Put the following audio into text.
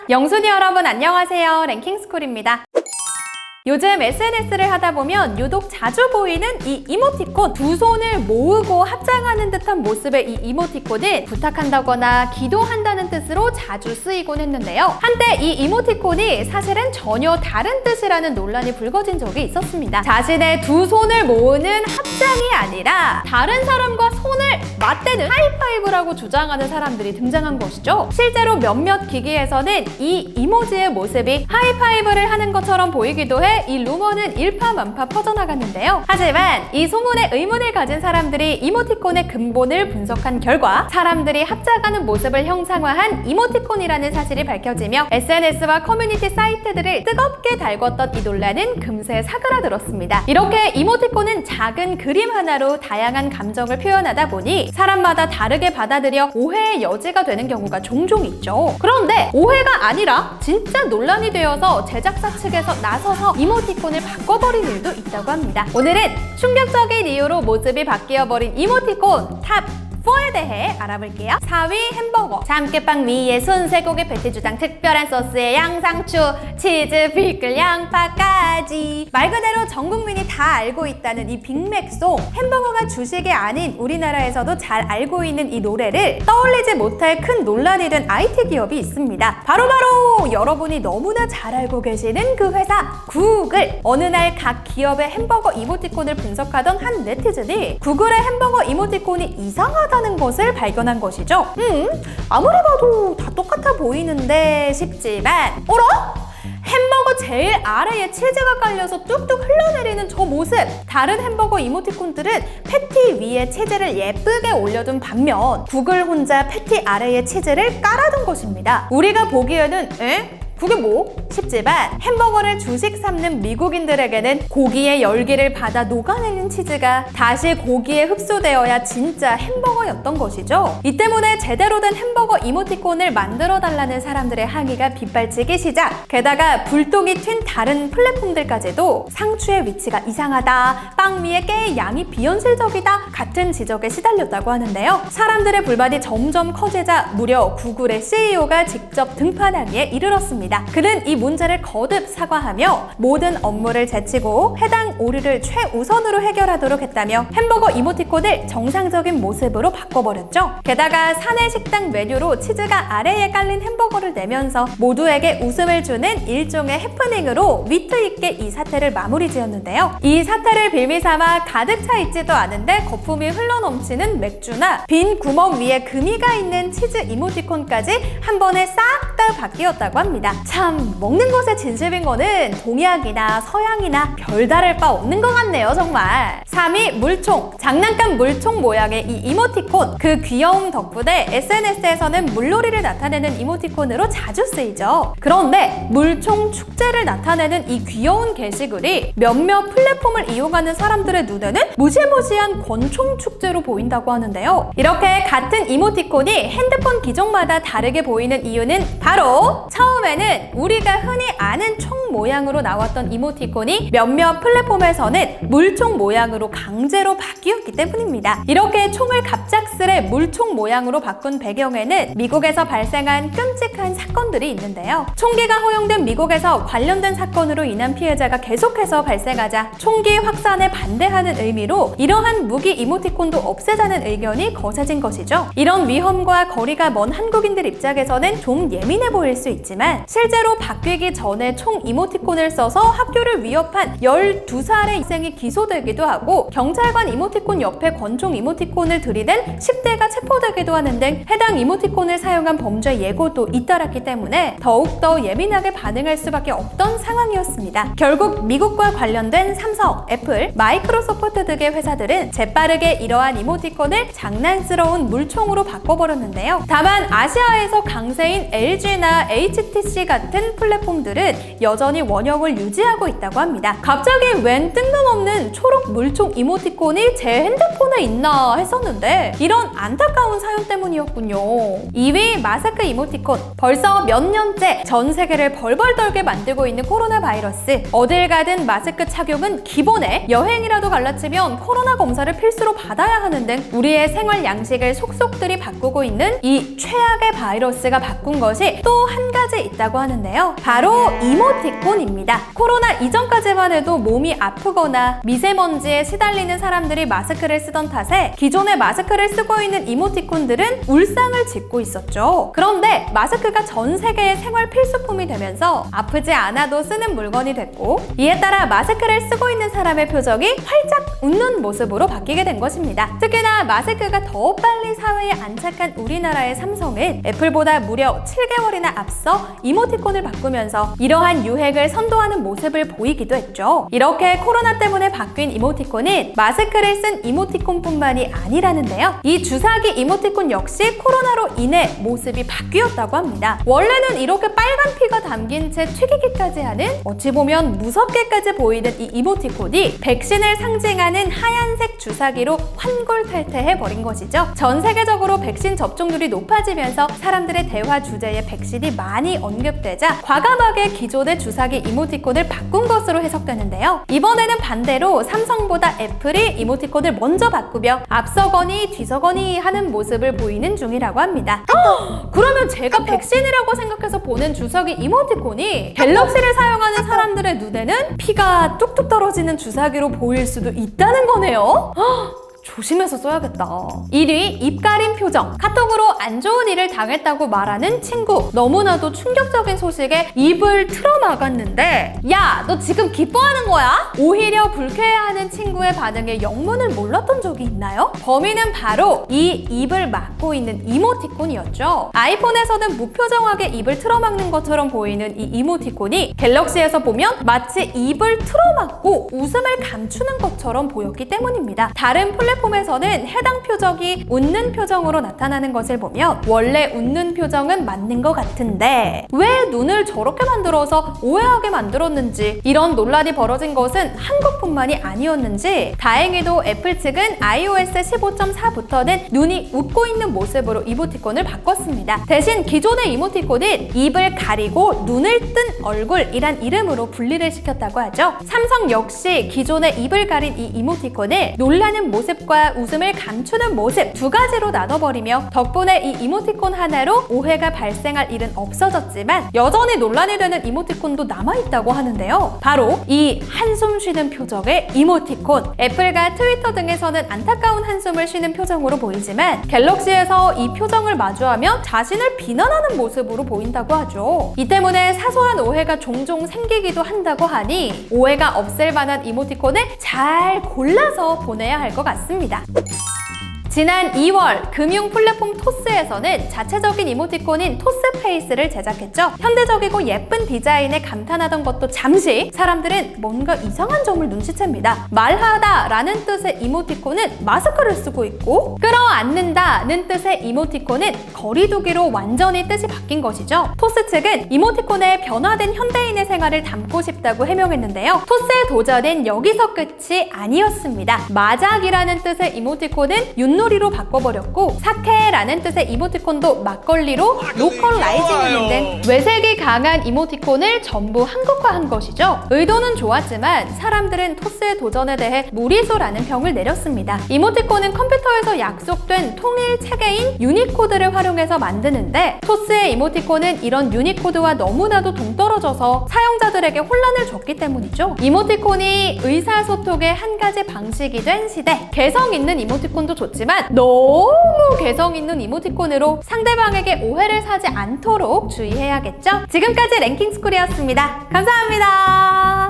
영순이 여러분 안녕하세요. 랭킹스쿨입니다. 요즘 SNS를 하다 보면 유독 자주 보이는 이 이모티콘, 두 손을 모으고 합장하는 듯한 모습의 이 이모티콘은 부탁한다거나 기도한다는 뜻으로 자주 쓰이곤 했는데요. 한때 이 이모티콘이 사실은 전혀 다른 뜻이라는 논란이 불거진 적이 있었습니다. 자신의 두 손을 모으는 합장이 아니라 다른 사람과 손을 맞대는 하이파이브라고 주장하는 사람들이 등장한 것이죠. 실제로 몇몇 기기에서는 이 이모지의 모습이 하이파이브를 하는 것처럼 보이기도 해 이 루머는 일파만파 퍼져나갔는데요. 하지만 이 소문에 의문을 가진 사람들이 이모티콘의 근본을 분석한 결과 사람들이 합작하는 모습을 형상화한 이모티콘이라는 사실이 밝혀지며 SNS와 커뮤니티 사이트들을 뜨겁게 달궜던 이 논란은 금세 사그라들었습니다. 이렇게 이모티콘은 작은 그림 하나로 다양한 감정을 표현하다 보니 사람마다 다르게 받아들여 오해의 여지가 되는 경우가 종종 있죠. 그런데 오해가 아니라 진짜 논란이 되어서 제작사 측에서 나서서 이모티콘을 바꿔버린 일도 있다고 합니다. 오늘은 충격적인 이유로 모습이 바뀌어버린 이모티콘 탑 4에 대해 알아볼게요. 4위 햄버거, 참깨빵 위에 순세고기 패티주당 특별한 소스에 양상추, 치즈, 피클, 양파까지. 말 그대로 전 국민이 다 알고 있다는 이 빅맥송. 햄버거가 주식이 아닌 우리나라에서도 잘 알고 있는 이 노래를 떠올리지 못할 큰 논란이 된 IT 기업이 있습니다. 바로 여러분이 너무나 잘 알고 계시는 그 회사 구글. 어느 날 각 기업의 햄버거 이모티콘을 분석하던 한 네티즌이 구글의 햄버거 이모티콘이 이상하다는 것을 발견한 것이죠. 아무리 봐도 다 똑같아 보이는데 싶지만 어라? 햄버거 제일 아래에 치즈가 깔려서 뚝뚝 흘러내리는 저 모습! 다른 햄버거 이모티콘들은 패티 위에 치즈를 예쁘게 올려둔 반면 구글 혼자 패티 아래에 치즈를 깔아둔 것입니다. 우리가 보기에는 그게 뭐? 싶지만 햄버거를 주식 삼는 미국인들에게는 고기의 열기를 받아 녹아내린 치즈가 다시 고기에 흡수되어야 진짜 햄버거였던 것이죠. 이 때문에 제대로 된 햄버거 이모티콘을 만들어달라는 사람들의 항의가 빗발치기 시작. 게다가 불똥이 튄 다른 플랫폼들까지도 상추의 위치가 이상하다, 빵 위에 깨의 양이 비현실적이다 같은 지적에 시달렸다고 하는데요. 사람들의 불만이 점점 커지자 무려 구글의 CEO가 직접 등판하기에 이르렀습니다. 그는 이 문제를 거듭 사과하며 모든 업무를 제치고 해당 오류를 최우선으로 해결하도록 했다며 햄버거 이모티콘을 정상적인 모습으로 바꿔버렸죠. 게다가 사내 식당 메뉴로 치즈가 아래에 깔린 햄버거를 내면서 모두에게 웃음을 주는 일종의 해프닝으로 위트 있게 이 사태를 마무리 지었는데요. 이 사태를 빌미삼아 가득 차 있지도 않은데 거품이 흘러넘치는 맥주나 빈 구멍 위에 금이가 있는 치즈 이모티콘까지 한 번에 싹 다 바뀌었다고 합니다. 참 먹는 것에 진심인 거는 동양이나 서양이나 별다를 바 없는 것 같네요, 정말. 3위 물총, 장난감 물총 모양의 이 이모티콘. 그 귀여움 덕분에 SNS에서는 물놀이를 나타내는 이모티콘으로 자주 쓰이죠. 그런데 물총 축제를 나타내는 이 귀여운 게시글이 몇몇 플랫폼을 이용하는 사람들의 눈에는 무시무시한 권총 축제로 보인다고 하는데요. 이렇게 같은 이모티콘이 핸드폰 기종마다 다르게 보이는 이유는 바로 처음에는 우리가 흔히 아는 총 모양으로 나왔던 이모티콘이 몇몇 플랫폼에서는 물총 모양으로 강제로 바뀌었기 때문입니다. 이렇게 총을 갑작스레 물총 모양으로 바꾼 배경에는 미국에서 발생한 끔찍한 사건들이 있는데요. 총기가 허용된 미국에서 관련된 사건으로 인한 피해자가 계속해서 발생하자 총기 확산에 반대하는 의미로 이러한 무기 이모티콘도 없애자는 의견이 거세진 것이죠. 이런 위험과 거리가 먼 한국인들 입장에서는 좀 예민해 보일 수 있지만 실제로 바뀌기 전에 총 이모티콘을 써서 학교를 위협한 12살의 학생이 기소되기도 하고 경찰관 이모티콘 옆에 권총 이모티콘을 들이댄 10대가 체포되기도 하는 등 해당 이모티콘을 사용한 범죄 예고도 잇따랐기 때문에 더욱더 예민하게 반응할 수밖에 없던 상황이었습니다. 결국 미국과 관련된 삼성, 애플, 마이크로소프트 등의 회사들은 재빠르게 이러한 이모티콘을 장난스러운 물총으로 바꿔버렸는데요. 다만 아시아에서 강세인 LG나 HTC 같은 플랫폼들은 여전히 원형을 유지하고 있다고 합니다. 갑자기 웬 뜬금없는 초록 물총 이모티콘이 제 핸드폰에 있나 했었는데 이런 안타까운 사연 때문이었군요. 2위 마스크 이모티콘. 벌써 몇 년째 전 세계를 벌벌 떨게 만들고 있는 코로나 바이러스. 어딜 가든 마스크 착용은 기본에 여행이라도 갈라치면 코로나 검사를 필수로 받아야 하는 등 우리의 생활 양식을 속속들이 바꾸고 있는 이 최악의 바이러스가 바꾼 것이 또 한 가지 있다고 있다고 하는데요. 바로 이모티콘입니다. 코로나 이전까지만 해도 몸이 아프거나 미세먼지에 시달리는 사람들이 마스크를 쓰던 탓에 기존의 마스크를 쓰고 있는 이모티콘들은 울상을 짓고 있었죠. 그런데 마스크가 전 세계의 생활 필수품이 되면서 아프지 않아도 쓰는 물건이 됐고, 이에 따라 마스크를 쓰고 있는 사람의 표정이 활짝 웃는 모습으로 바뀌게 된 것입니다. 특히나 마스크가 더 빨리 사회에 안착한 우리나라의 삼성은 애플보다 무려 7개월이나 앞서 이모티콘을 바꾸면서 이러한 유행을 선도하는 모습을 보이기도 했죠. 이렇게 코로나 때문에 바뀐 이모티콘은 마스크를 쓴 이모티콘뿐만이 아니라는데요. 이 주사기 이모티콘 역시 코로나로 인해 모습이 바뀌었다고 합니다. 원래는 이렇게 빨간 피가 담긴 채 튀기기까지 하는, 어찌 보면 무섭게까지 보이는 이 이모티콘이 백신을 상징하는 하얀색 주사기로 환골탈태해버린 것이죠. 전 세계적으로 백신 접종률이 높아지면서 사람들의 대화 주제에 백신이 많이 언급되자 과감하게 기존의 주사기 이모티콘을 바꾼 것으로 해석되는데요. 이번에는 반대로 삼성보다 애플이 이모티콘을 먼저 바꾸며 앞서거니 뒤서거니 하는 모습을 보이는 중이라고 합니다. 그러면 제가 백신이라고 생각해서 보는 주사기 이모티콘이 갤럭시를 사용하는 사람들의 눈에는 피가 뚝뚝 떨어지는 주사기로 보일 수도 있다는 거네요. 조심해서 써야겠다. 1위, 입 가린 표정. 카톡으로 안 좋은 일을 당했다고 말하는 친구. 너무나도 충격적인 소식에 입을 틀어막았는데, 야, 너 지금 기뻐하는 거야? 오히려 불쾌해하는 친구의 반응에 영문을 몰랐던 적이 있나요? 범인은 바로 이 입을 막고 있는 이모티콘이었죠. 아이폰에서는 무표정하게 입을 틀어막는 것처럼 보이는 이 이모티콘이 갤럭시에서 보면 마치 입을 틀어막고 웃음을 감추는 것처럼 보였기 때문입니다. 다른 플랫폼에서는 해당 표정이 웃는 표정으로 나타나는 것을 보면 원래 웃는 표정은 맞는 것 같은데 왜 눈을 저렇게 만들어서 오해하게 만들었는지, 이런 논란이 벌어진 것은 한국뿐만이 아니었는지, 다행히도 애플 측은 iOS 15.4부터는 눈이 웃고 있는 모습으로 이모티콘을 바꿨습니다. 대신 기존의 이모티콘은 입을 가리고 눈을 뜬 얼굴이란 이름으로 분리를 시켰다고 하죠. 삼성 역시 기존의 입을 가린 이 이모티콘을 놀라는 모습과 웃음을 감추는 모습 두 가지로 나눠버리며 덕분에 이 이모티콘 하나로 오해가 발생할 일은 없어졌지만 여전히 논란이 되는 이모티콘도 남아있다고 하는데요. 바로 이 한숨 쉬는 표정의 이모티콘. 애플과 트위터 등에서는 안타까운 한숨을 쉬는 표정으로 보이지만 갤럭시에서 이 표정을 마주하면 자신을 비난하는 모습으로 보인다고 하죠. 이 때문에 사소한 오해가 종종 생기기도 한다고 하니 오해가 없을 만한 이모티콘을 잘 골라서 보내야 할 것 같습니다. 지난 2월 금융 플랫폼 토스에서는 자체적인 이모티콘인 토스페이스를 제작했죠. 현대적이고 예쁜 디자인에 감탄하던 것도 잠시 사람들은 뭔가 이상한 점을 눈치챕니다. 말하다 라는 뜻의 이모티콘은 마스크를 쓰고 있고, 끌어안는다는 뜻의 이모티콘은 거리두기로 완전히 뜻이 바뀐 것이죠. 토스 측은 이모티콘의 변화된 현대인의 생활을 담고 싶다고 해명했는데요. 토스의 도전은 여기서 끝이 아니었습니다. 마작이라는 뜻의 이모티콘은 윷놀이로 바꿔버렸고, 사케라는 뜻의 이모티콘도 막걸리로 로컬라이징하는 등 외색이 강한 이모티콘을 전부 한국화한 것이죠. 의도는 좋았지만 사람들은 토스의 도전에 대해 무리수라는 평을 내렸습니다. 이모티콘은 컴퓨터에서 약속된 통일 체계인 유니코드를 활용해서 만드는데 토스의 이모티콘은 이런 유니코드와 너무나도 동떨어져서 사용자들에게 혼란을 줬기 때문이죠. 이모티콘이 의사소통의 한 가지 방식이 된 시대, 개성 있는 이모티콘도 좋지만 너무 개성 있는 이모티콘으로 상대방에게 오해를 사지 않도록 주의해야겠죠? 지금까지 랭킹스쿨이었습니다. 감사합니다.